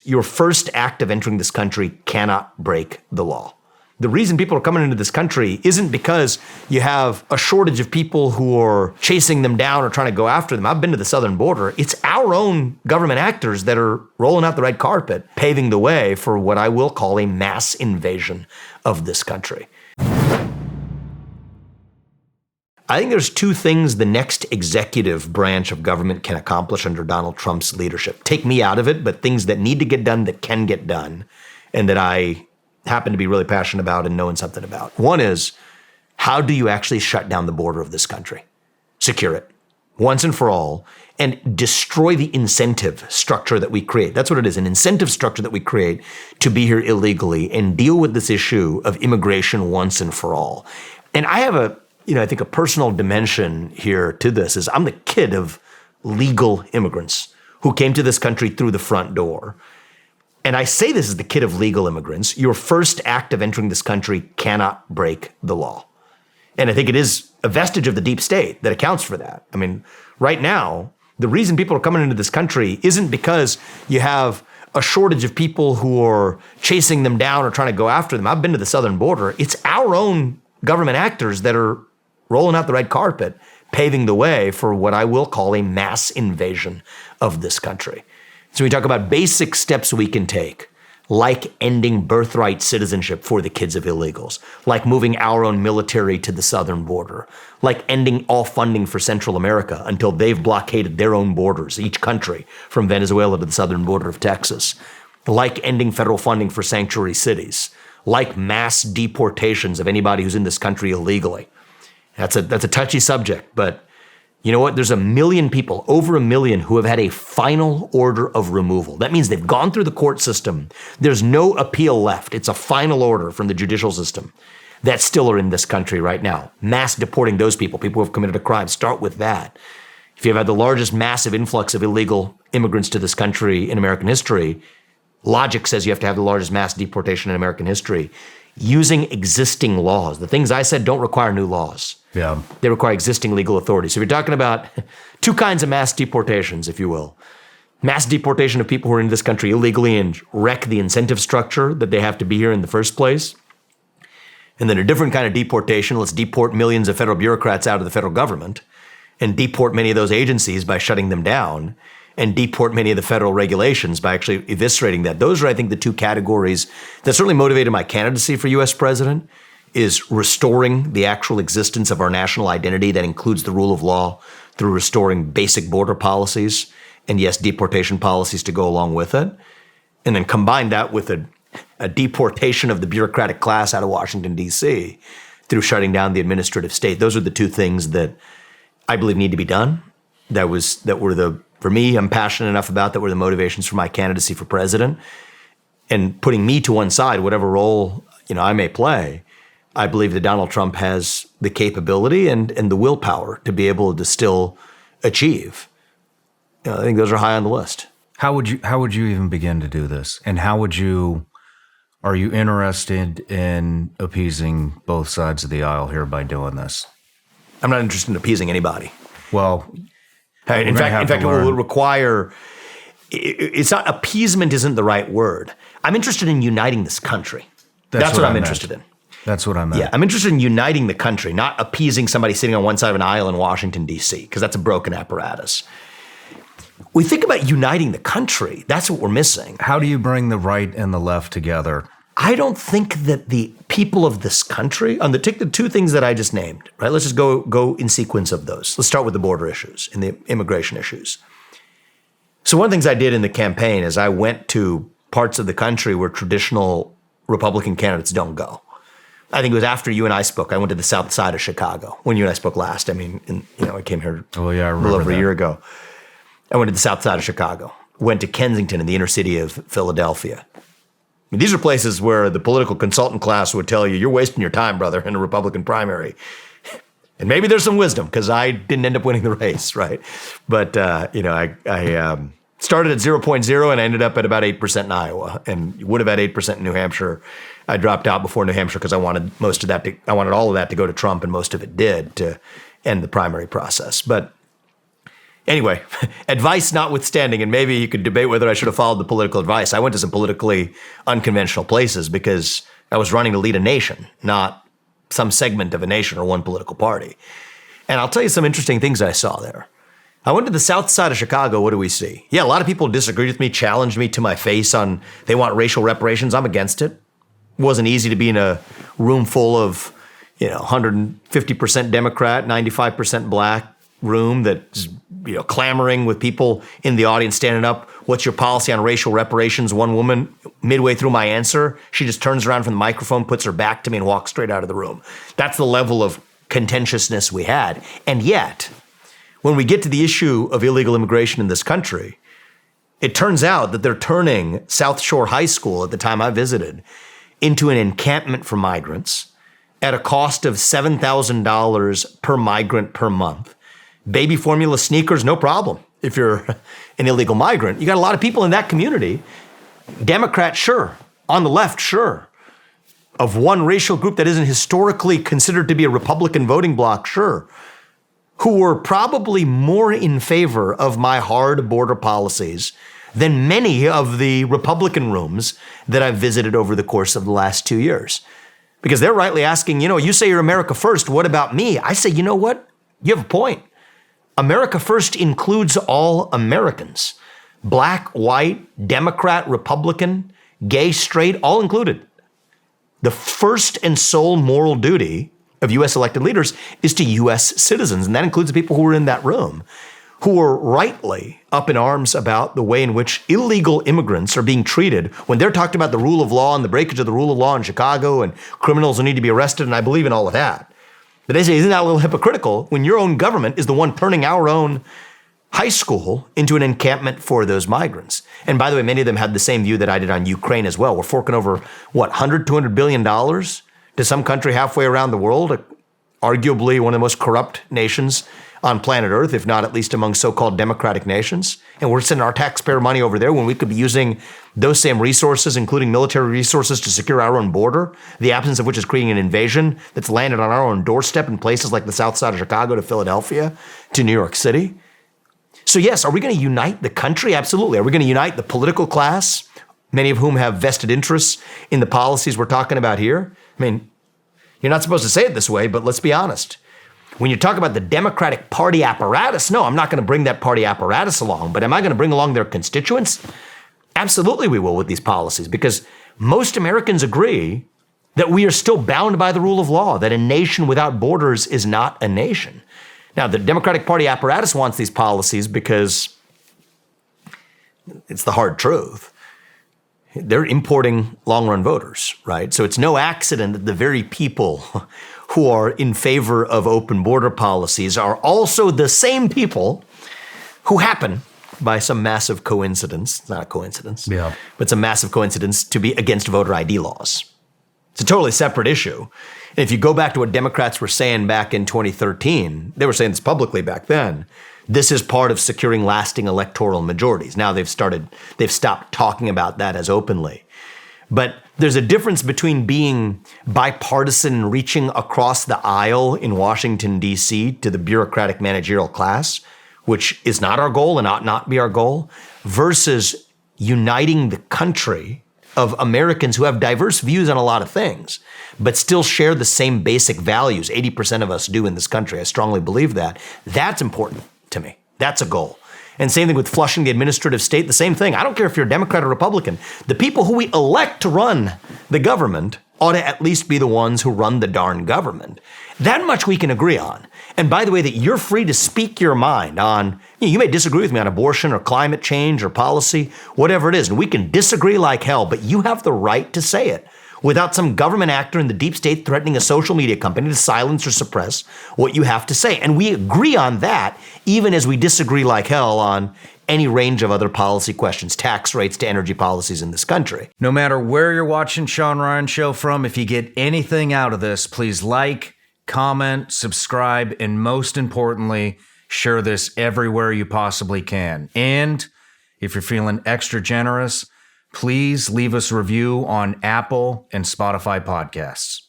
Your first act of entering this country cannot break the law. The reason people are coming into this country isn't because you have a shortage of people who are chasing them down or trying to go after them. I've been to the southern border. It's our own government actors that are rolling out the red carpet, paving the way for what I will call a mass invasion of this country. I think there's two things the next executive branch of government can accomplish under Donald Trump's leadership. Take me out of it, but things that need to get done, that can get done, and that I happen to be really passionate about and knowing something about. One is, how do you actually shut down the border of this country? Secure it once and for all, and destroy the incentive structure that we create. That's what it is, an incentive structure that we create to be here illegally, and deal with this issue of immigration once and for all. And I have I think a personal dimension here to this is I'm the kid of legal immigrants who came to this country through the front door. And I say this as the kid of legal immigrants. Your first act of entering this country cannot break the law. And I think it is a vestige of the deep state that accounts for that. I mean, right now, the reason people are coming into this country isn't because you have a shortage of people who are chasing them down or trying to go after them. I've been to the southern border. It's our own government actors that are rolling out the red carpet, paving the way for what I will call a mass invasion of this country. So we talk about basic steps we can take, like ending birthright citizenship for the kids of illegals, like moving our own military to the southern border, like ending all funding for Central America until they've blockaded their own borders, each country, from Venezuela to the southern border of Texas, like ending federal funding for sanctuary cities, like mass deportations of anybody who's in this country illegally. That's a touchy subject, but you know what? There's 1 million people, over 1 million, who have had a final order of removal. That means they've gone through the court system. There's no appeal left. It's a final order from the judicial system that still are in this country right now. Mass deporting those people who have committed a crime. Start with that. If you've had the largest massive influx of illegal immigrants to this country in American history, logic says you have to have the largest mass deportation in American history. Using existing laws. The things I said don't require new laws. Yeah. They require existing legal authority. So if you're talking about two kinds of mass deportations, if you will. Mass deportation of people who are in this country illegally and wreck the incentive structure that they have to be here in the first place. And then a different kind of deportation, let's deport millions of federal bureaucrats out of the federal government and deport many of those agencies by shutting them down and deport many of the federal regulations by actually eviscerating that. Those are, I think, the two categories that certainly motivated my candidacy for U.S. president, is restoring the actual existence of our national identity that includes the rule of law through restoring basic border policies and, yes, deportation policies to go along with it. And then combine that with a deportation of the bureaucratic class out of Washington, D.C. through shutting down the administrative state. Those are the two things that I believe need to be done. For me, I'm passionate enough about that were the motivations for my candidacy for president. And putting me to one side, whatever role I may play, I believe that Donald Trump has the capability and the willpower to be able to still achieve. I think those are high on the list. How would you even begin to do this? And are you interested in appeasing both sides of the aisle here by doing this? I'm not interested in appeasing anybody. Well, in fact, it will require, it's not, appeasement isn't the right word. I'm interested in uniting this country. That's what I'm interested in. That's what I meant. Yeah, I'm interested in uniting the country, not appeasing somebody sitting on one side of an aisle in Washington, D.C., because that's a broken apparatus. We think about uniting the country. That's what we're missing. How do you bring the right and the left together? I don't think that the people of this country, take the two things that I just named, right? Let's just go in sequence of those. Let's start with the border issues and the immigration issues. So one of the things I did in the campaign is I went to parts of the country where traditional Republican candidates don't go. I think it was after you and I spoke. I went to the south side of Chicago when you and I spoke last. I mean, I came here a little over a year ago. I went to the south side of Chicago, went to Kensington in the inner city of Philadelphia. I mean, these are places where the political consultant class would tell you, you're wasting your time, brother, in a Republican primary. And maybe there's some wisdom because I didn't end up winning the race, right? But, I started at 0.0 and I ended up at about 8% in Iowa and would have had 8% in New Hampshire. I dropped out before New Hampshire because I wanted all of that to go to Trump, and most of it did, to end the primary process. But Anyway, advice notwithstanding, and maybe you could debate whether I should have followed the political advice. I went to some politically unconventional places because I was running to lead a nation, not some segment of a nation or one political party. And I'll tell you some interesting things I saw there. I went to the south side of Chicago. What do we see? Yeah, a lot of people disagreed with me, challenged me to my face on they want racial reparations. I'm against it. It wasn't easy to be in a room full of, 150% Democrat, 95% black room that's, clamoring with people in the audience standing up. What's your policy on racial reparations? One woman, midway through my answer, she just turns around from the microphone, puts her back to me, and walks straight out of the room. That's the level of contentiousness we had. And yet, when we get to the issue of illegal immigration in this country, it turns out that they're turning South Shore High School, at the time I visited, into an encampment for migrants at a cost of $7,000 per migrant per month. Baby formula sneakers, no problem. If you're an illegal migrant, you got a lot of people in that community. Democrat, sure. On the left, sure. Of one racial group that isn't historically considered to be a Republican voting bloc, sure. Who were probably more in favor of my hard border policies than many of the Republican rooms that I've visited over the course of the last 2 years. Because they're rightly asking, you say you're America first, what about me? I say, you know what? You have a point. America first includes all Americans. Black, white, Democrat, Republican, gay, straight, all included. The first and sole moral duty of U.S. elected leaders is to U.S. citizens, and that includes the people who were in that room, who were rightly up in arms about the way in which illegal immigrants are being treated when they're talking about the rule of law and the breakage of the rule of law in Chicago and criminals who need to be arrested, and I believe in all of that. But they say, isn't that a little hypocritical when your own government is the one turning our own high school into an encampment for those migrants? And by the way, many of them had the same view that I did on Ukraine as well. We're forking over, $200 billion to some country halfway around the world, arguably one of the most corrupt nations on planet Earth, if not at least among so-called democratic nations. And we're sending our taxpayer money over there when we could be using those same resources, including military resources, to secure our own border, the absence of which is creating an invasion that's landed on our own doorstep in places like the south side of Chicago to Philadelphia to New York City. So yes, are we going to unite the country? Absolutely. Are we going to unite the political class, many of whom have vested interests in the policies we're talking about here? I mean, you're not supposed to say it this way, but let's be honest. When you talk about the Democratic Party apparatus, no, I'm not going to bring that party apparatus along, but am I going to bring along their constituents? Absolutely we will with these policies, because most Americans agree that we are still bound by the rule of law, that a nation without borders is not a nation. Now, the Democratic Party apparatus wants these policies because it's the hard truth. They're importing long-run voters, right? So it's no accident that the very people who are in favor of open border policies are also the same people who happen, by some massive coincidence, not a coincidence, but some massive coincidence, to be against voter ID laws. It's a totally separate issue. And if you go back to what Democrats were saying back in 2013, they were saying this publicly back then, this is part of securing lasting electoral majorities. Now they've stopped talking about that as openly. But there's a difference between being bipartisan and reaching across the aisle in Washington, D.C. to the bureaucratic managerial class, which is not our goal and ought not be our goal, versus uniting the country of Americans who have diverse views on a lot of things, but still share the same basic values. 80% of us do in this country. I strongly believe that. That's important to me. That's a goal. And same thing with flushing the administrative state, the same thing. I don't care if you're a Democrat or Republican. The people who we elect to run the government ought to at least be the ones who run the darn government. That much we can agree on. And by the way, that you're free to speak your mind on, you may disagree with me on abortion or climate change or policy, whatever it is, and we can disagree like hell, but you have the right to say it without some government actor in the deep state threatening a social media company to silence or suppress what you have to say. And we agree on that, even as we disagree like hell on any range of other policy questions, tax rates to energy policies in this country. No matter where you're watching Shawn Ryan Show from, if you get anything out of this, please like, comment, subscribe, and most importantly, share this everywhere you possibly can. And if you're feeling extra generous, please leave us a review on Apple and Spotify podcasts.